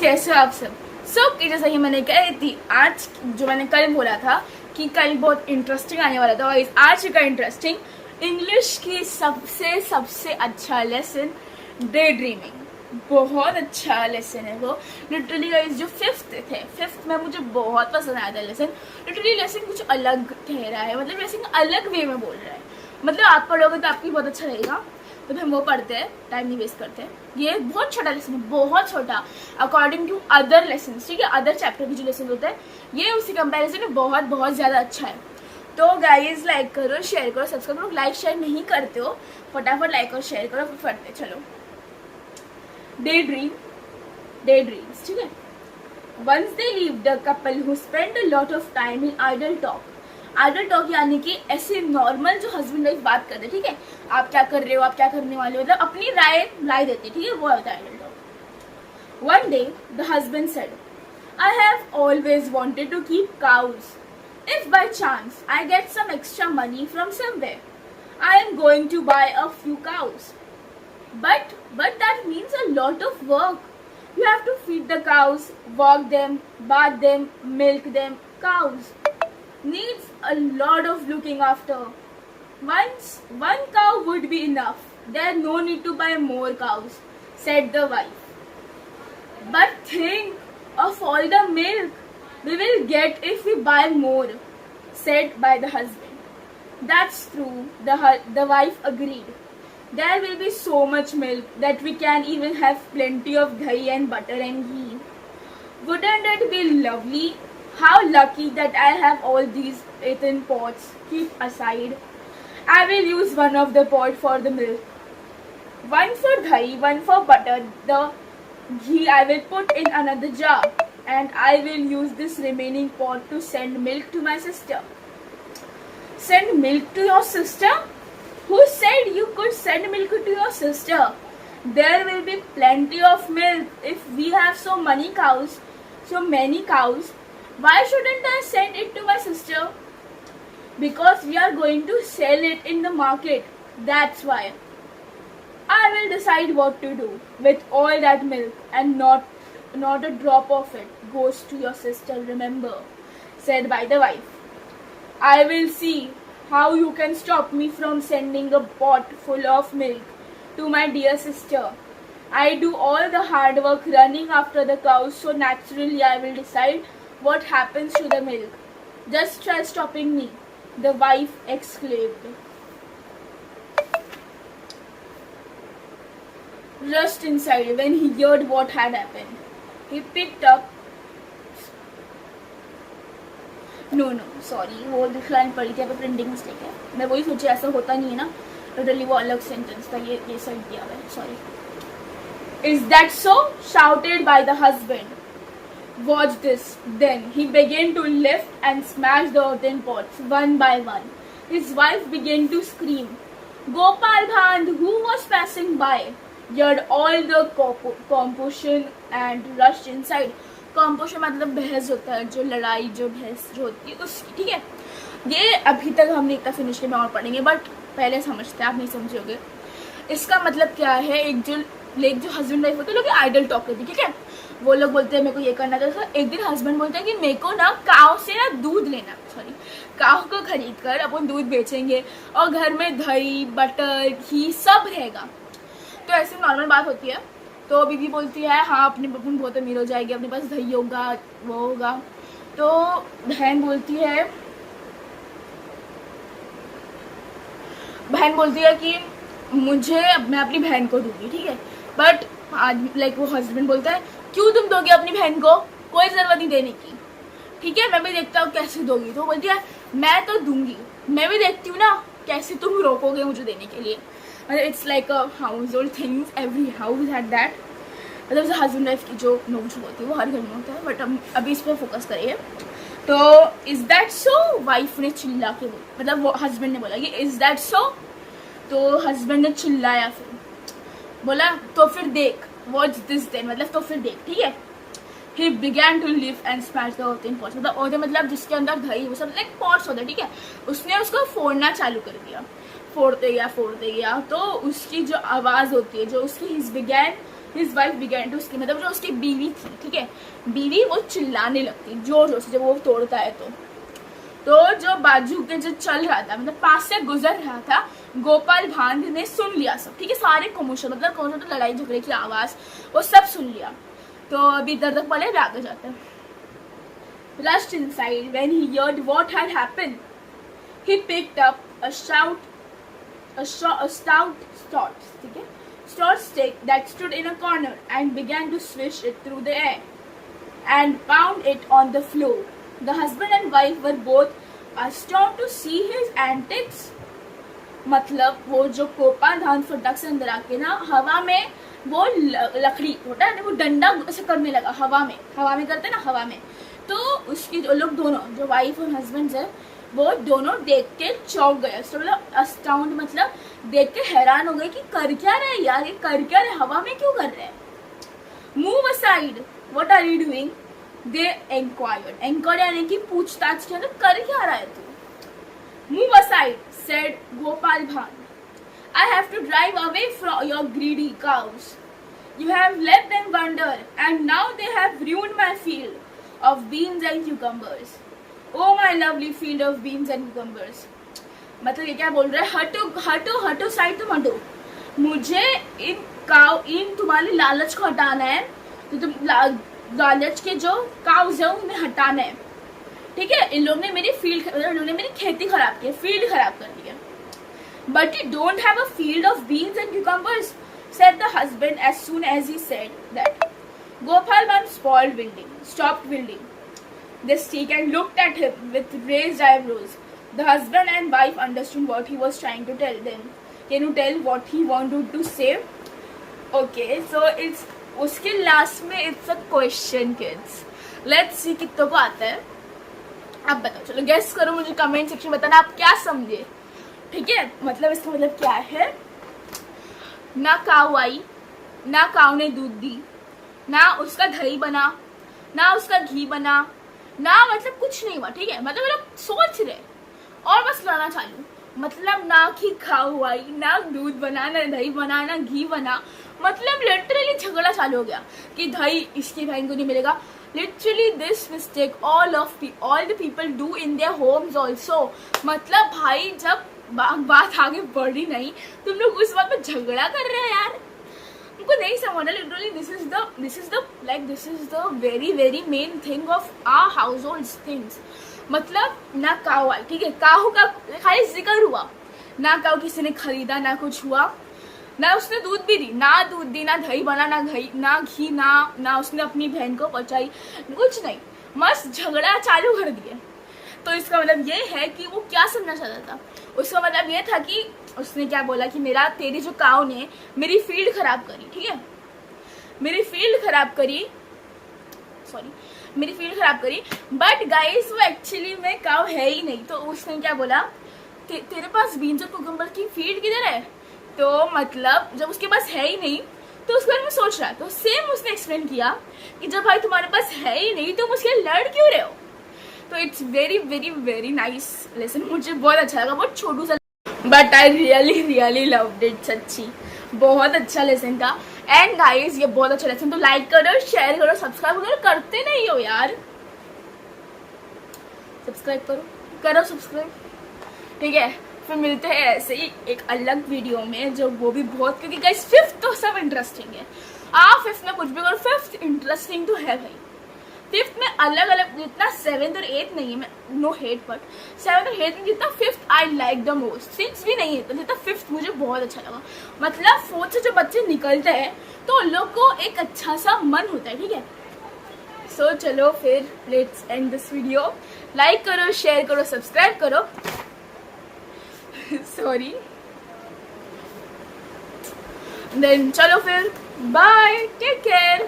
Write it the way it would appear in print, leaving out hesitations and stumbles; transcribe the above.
कैसे हो आप सब कि जैसा कि मैंने कही थी, आज जो मैंने कल बोला था कि कल बहुत इंटरेस्टिंग आने वाला था, और आज का इंटरेस्टिंग इंग्लिश की सबसे अच्छा लेसन डे ड्रीमिंग। बहुत अच्छा लेसन है वो। लिटरली गाइस जो फिफ्थ में मुझे बहुत पसंद आया था लेसन। लिटरली लेसन कुछ अलग कह रहा है, मतलब लेसन अलग वे में बोल रहा है, मतलब आप पढ़ोगे तो आपको बहुत अच्छा लगेगा। तो हम वो पढ़ते हैं, टाइम नहीं वेस्ट करते। ये बहुत छोटा लेसन है, बहुत छोटा अकॉर्डिंग टू अदर लेसन, ठीक है, अदर चैप्टर की जो लेसन होता है ये उसके कंपैरिजन में बहुत ज़्यादा अच्छा है। तो गाइज लाइक करो, शेयर करो, सब्सक्राइब करो। लाइक शेयर नहीं करते हो, फटाफट लाइक और शेयर करो, फिर पढ़ते चलो। डे ड्रीम्स, ठीक है। Once they leave the couple who spend a lot of time in idle talk यानी कि ऐसे नॉर्मल जो हस्बैंड वाइफ बात करते हैं, ठीक है, आप क्या कर रहे हो, आप क्या करने वाले हो, मतलब अपनी राय देते, ठीक है, वो होता है idle talk. One day the husband said, I have always wanted to keep cows. If by chance I get some extra money from somewhere, I am going to buy a few cows. But that means a lot of work. You have to feed the cows, walk them, bath them, milk them. Cows needs a lot of looking after. Once one cow would be enough. There's no need to buy more cows, said the wife. But think of all the milk we will get if we buy more, said by the husband. That's true, the wife agreed. There will be so much milk that we can even have plenty of dahi and butter and ghee. Wouldn't it be lovely? How lucky that I have all these earthen pots. Keep aside. I will use one of the pot for the milk, one for dahi, one for butter. The ghee I will put in another jar, and I will use this remaining pot to send milk to my sister. Send milk to your sister? Who said you could send milk to your sister? There will be plenty of milk if we have so many cows. Why shouldn't I send it to my sister? Because we are going to sell it in the market. That's why. I will decide what to do with all that milk, and not a drop of it goes to your sister, remember, said by the wife. I will see how you can stop me from sending a pot full of milk to my dear sister. I do all the hard work running after the cows, so naturally I will decide what happens to the milk. Just try stopping me, the wife exclaimed. Rushed inside when he heard what had happened. He picked up no sorry, वो दिखलानी पड़ी थी, यहाँ पे printing mistake है। मैं वही सोची ऐसा होता नहीं है ना, टोटली वो अलग सेंटेंस था, ये सही दिया हुआ है, sorry. Is that so? Shouted by the husband. Watch this. Then he began to lift and smash the earthen pots one by one. His wife began to scream. Gopal Bhand, who was passing by, heard all the commotion and rushed inside. कॉम्पोशन मतलब बहस होता है, जो लड़ाई, जो बहस जो होती है उसकी, ठीक है। ये अभी तक हमने इतना फिनिश किया, और पढ़ेंगे, बट पहले समझते हैं, आप नहीं समझोगे। इसका मतलब क्या है, एक जो हस्बैंड वाइफ होते हैं, लोग आइडल टॉक करते हैं, ठीक है। वो लोग बोलते हैं मेरे को ये करना था। एक दिन हस्बैंड बोलते हैं कि मेरे को ना काव से ना दूध लेना, काव को खरीद कर अपन दूध बेचेंगे और घर में दही, बटर, घी सब रहेगा। तो ऐसे नॉर्मल बात होती है। तो बीवी बोलती है हाँ अपनी बहन बहुत अमीर हो जाएगी, अपने पास दही होगा, वो होगा। तो बहन बोलती है कि मैं अपनी बहन को दूंगी, ठीक है। बट आज लाइक वो हस्बैंड बोलता है क्यों तुम दोगे अपनी बहन को, कोई ज़रूरत नहीं देने की, ठीक है, मैं भी देखता हूँ कैसे दोगी। तो बोलती है मैं तो दूंगी, मैं भी देखती हूँ ना कैसे तुम रोकोगे मुझे देने के लिए। It's like a house hold things, every house had that. मतलब हस्बैंड वाइफ की जो नोक होती है वो हर घर में होता है, बट हम अभी इस पर फोकस करिए। तो इज दैट सो? वाइफ ने चिल्ला के मतलब वो हस्बैंड ने बोला कि इज दैट सो? तो हस्बैंड ने चिल्लाया, फिर बोला तो फिर देख, वॉच दिस देन, मतलब तो फिर देख, ठीक है। He began to lift and smash the earthen pots. मतलब जिसके अंदर दही वो सब लाइक पॉट्स होते हैं, ठीक है, उसने उसको फोड़ना चालू कर दिया। फोड़ते गया तो उसकी जो आवाज़ होती है, जो उसकी his began his wife began to scream, मतलब जो उसकी बीवी थी, ठीक है, बीवी वो चिल्लाने लगती जोर जोर से जब वो तोड़ता है तो जो बाजू के जो चल रहा था, मतलब पास से गुजर रहा था, गोपाल भांड ने सुन लिया सब, ठीक है, सारे कमोशन, मतलब कौन सा तो लड़ाई झगड़े की आवाज वो सब सुन लिया। तो अभी इधर तक पहले भी आगे जाते हैं। Rushed inside when he heard what had happened. He picked up a stout stick that stood in a corner and began to swish it through the air and pound it on the floor. The husband and wife were both astounded to see his antics. मतलब वो जो Copa धान फटक से अंदर आके ना हवा में वो लकड़ी होता है ना, वो डंडा ऐसे करने लगा हवा में करते ना हवा में। तो उसकी जो लोग दोनों जो वाइफ और हस्बैंड है वो दोनों देख के चौंक गए, मतलब अस्टाउंड मतलब देख के हैरान हो गए कि कर क्या रहे यार, ये कर क्या रहे, हवा में क्यों कर रहे हैं। Move aside, what are you doing, they enquired यानी कि पूछताछ किया, कर क्या रहा है तू। Move aside said Gopal Bhan, I have to drive away from your greedy cows. You have let them wander and now they have ruined my field of beans and cucumbers. Oh my lovely field of beans and cucumbers. मतलब ये क्या बोल रहा है, हटो side तुम हटो, मुझे इन तुम्हारे लालच को हटाना है, तो तुम लालच के जो काउज है उन्हें हटाना है, ठीक है। इन लोगों ने मेरी इन्होंने मेरी खेती खराब की, फील्ड खराब कर दी है। But you don't have a field of beans and cucumbers, said the husband as soon as he said that. Gopal Bhan stopped wielding the stick and looked at him with raised eyebrows. The husband and wife understood what he was trying to tell them. Can you tell what he wanted to say? Okay, so it's उसके last में it's a question kids. Let's see कितनों को आता है, आप बताओ, चलो guess करो, मुझे कमेंट सेक्शन में बताना आप क्या समझे, ठीक है। मतलब इसका मतलब क्या है, ना काऊ आई, ना काऊ ने दूध दी, ना उसका दही बना, ना उसका घी बना, ना मतलब कुछ नहीं हुआ, ठीक है। मतलब लोग सोच रहे और बस लड़ना चालू, मतलब ना कि काऊ आई, ना दूध बना, ना दही बना, ना घी बना, मतलब लिटरली झगड़ा चालू हो गया कि दही इसकी बहन को नहीं मिलेगा। Literally this mistake all the people do in their homes also. मतलब भाई जब बात आगे बढ़ी नहीं, तुम लोग उस बात पे झगड़ा कर रहे हैं यार, उनको नहीं समझना। Literally this is the very main thing of our household things. मतलब ना काऊ आई, ठीक है, काऊ का खाली जिक्र हुआ, ना काऊ किसी ने खरीदा, ना कुछ हुआ, ना उसने दूध भी दी, ना दही बना, ना घी, ना उसने अपनी बहन को पहुंचाई, कुछ नहीं, मस्त झगड़ा चालू कर दिया। तो इसका मतलब ये है कि वो क्या समझना चाहता था, उसका मतलब ये था कि उसने क्या बोला कि तेरी जो काऊ ने मेरी फील्ड खराब करी, ठीक है, मेरी फील्ड खराब करी, बट गाइस वो एक्चुअली में काऊ है ही नहीं। तो उसने क्या बोला, तेरे पास बीन्स और कुकुम्बर की फील्ड किधर है, तो मतलब जब उसके पास है ही नहीं तो उसके बारे में सोच रहा है। तो सेम उसने एक्सप्लेन किया कि जब भाई तुम्हारे पास है ही नहीं तो मुझसे लड़ क्यों रहे हो। तो इट्स वेरी नाइस लेसन, मुझे बहुत अच्छा लगा, बहुत छोटू सा, but I really loved it, सच्ची बहुत अच्छा लेसन था। एंड गाइस ये बहुत अच्छा लेसन, तो लाइक करो, शेयर करो, सब्सक्राइब करो, करते नहीं हो यार, सब्सक्राइब करो, ठीक है। फिर मिलते हैं ऐसे ही एक अलग वीडियो में, जो वो भी बहुत, क्योंकि गाइस फिफ्थ तो सब इंटरेस्टिंग है, फिफ्थ में कुछ भी करो, फिफ्थ इंटरेस्टिंग तो है भाई। फिफ्थ में अलग अलग, जितना सेवेंथ और एथ नहीं है, नो हेट, बट सेवेंथ और एथ में जितना fifth I like the most, six भी नहीं है तो जितना फिफ्थ मुझे बहुत अच्छा लगा। मतलब फोर्थ से जो बच्चे निकलते हैं तो उन लोग को एक अच्छा सा मन होता है, ठीक है। सो चलो फिर let's end this video, like करो, शेयर करो, सब्सक्राइब करो, सॉरी, देन चलो फिर बाय, टेक केयर।